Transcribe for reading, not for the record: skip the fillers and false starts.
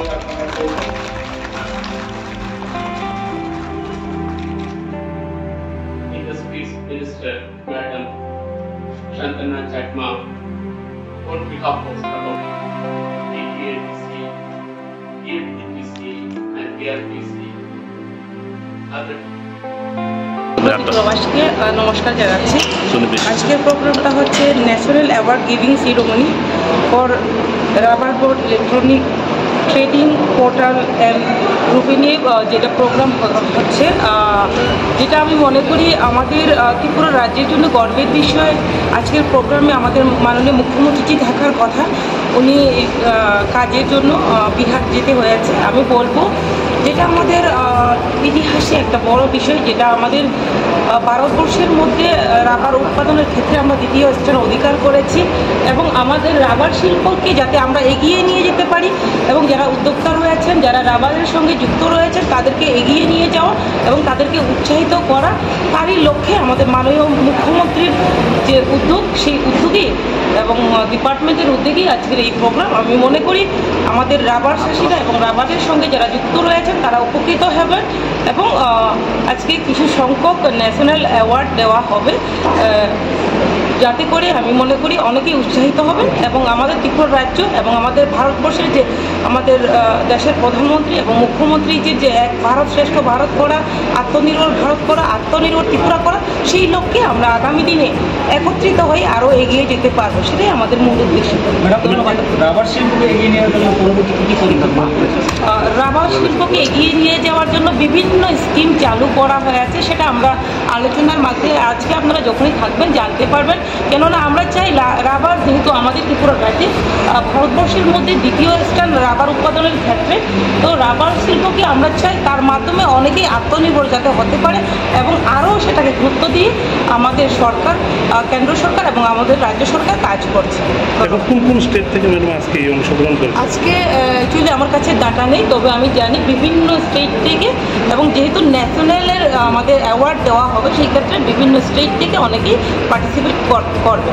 Industries Minister Madam Shantana Chatma on behalf of DPAPC, EFTPC and PRPC. প্রবাসীকে নমস্কার জানাচ্ছি। আজকের প্রোগ্রামটা হচ্ছে national award giving ceremony for rubber board electronic trading portal and গ্রুপে নিয়ে যেটা প্রোগ্রাম হচ্ছে, যেটা আমি মনে করি আমাদের ত্রিপুরা রাজ্যের জন্য গর্বের বিষয়। আজকের প্রোগ্রামে আমাদের মাননীয় মুখ্যমন্ত্রী থাকার কথা, উনি কাজের জন্য বিহার যেতে হয়েছে। আমি বলবো যেটা আমাদের ইতিহাসে একটা বড় বিষয়, যেটা আমাদের ভারতবর্ষের মধ্যে রাবার উৎপাদনের ক্ষেত্রে আমরা দ্বিতীয় স্থান অধিকার করেছি এবং আমাদের রাবার শিল্পকে যাতে আমরা এগিয়ে নিয়ে যেতে পারি এবং যারা উদ্যোক্তা রয়েছেন, যারা রাবারের সঙ্গে যুক্ত রয়েছেন, তাদেরকে এগিয়ে নিয়ে যাওয়া এবং তাদেরকে উৎসাহিত করা, তারই লক্ষ্যে আমাদের মাননীয় মুখ্যমন্ত্রীর যে উদ্যোগ, সেই উদ্যোগেই এবং ডিপার্টমেন্টের উদ্যোগেই আজকের এই প্রোগ্রাম। আমি মনে করি আমাদের রাবার চাষিরা এবং রাবারের সঙ্গে যারা যুক্ত রয়েছেন তারা উপকৃত হবেন এবং আজকে কিছু সংখ্যক ন্যাশনাল অ্যাওয়ার্ড দেওয়া হবে, যাতে করে আমি মনে করি অনেকেই উৎসাহিত হবেন এবং আমাদের ত্রিপুরা রাজ্য এবং আমাদের ভারতবর্ষের যে আমাদের দেশের প্রধানমন্ত্রী এবং মুখ্যমন্ত্রী যে এক ভারত শ্রেষ্ঠ ভারত করা, আত্মনির্ভর ভারত করা, আত্মনির্ভর ত্রিপুরা করা, সেই লক্ষ্যে আমরা আগামী দিনে একত্রিত হয়ে আরও এগিয়ে যেতে পারবো, সেটাই আমাদের মূল উদ্দেশ্য। ধন্যবাদ। রাবার শিল্পকে এগিয়ে নেওয়ার জন্য পরবর্তী কী পরিকল্পনা? রাবার শিল্পকে এগিয়ে নিয়ে যাওয়ার জন্য বিভিন্ন স্কিম চালু করা হয়েছে, সেটা আমরা আলোচনার মাধ্যমে আজকে আপনারা যখনই থাকবেন জানতে পারবেন। কেননা আমরা চাই রাবার, যেহেতু আমাদের ত্রিপুরা রাজ্যে ভারতবর্ষের মধ্যে দ্বিতীয় স্থান রাবার উৎপাদনের ক্ষেত্রে, তো রাবার শিল্পকে আমরা চাই তার মাধ্যমে অনেকেই আত্মনির্ভর যাতে হতে পারে এবং আরও সেটাকে গুরুত্ব দিয়ে আমাদের সরকার, কেন্দ্র সরকার এবং আমাদের রাজ্য সরকার কাজ করছে। কোন কোন স্টেট থেকে ম্যাডাম আজকে এই অংশগ্রহণ করছে? আজকে অ্যাকচুয়ালি আমার কাছে ডাটা নেই, তবে আমি জানি বিভিন্ন স্টেট থেকে, এবং যেহেতু ন্যাশনালের আমাদের অ্যাওয়ার্ড দেওয়া হবে সেই ক্ষেত্রে বিভিন্ন স্টেট থেকে অনেকেই পার্টিসিপেট করবে।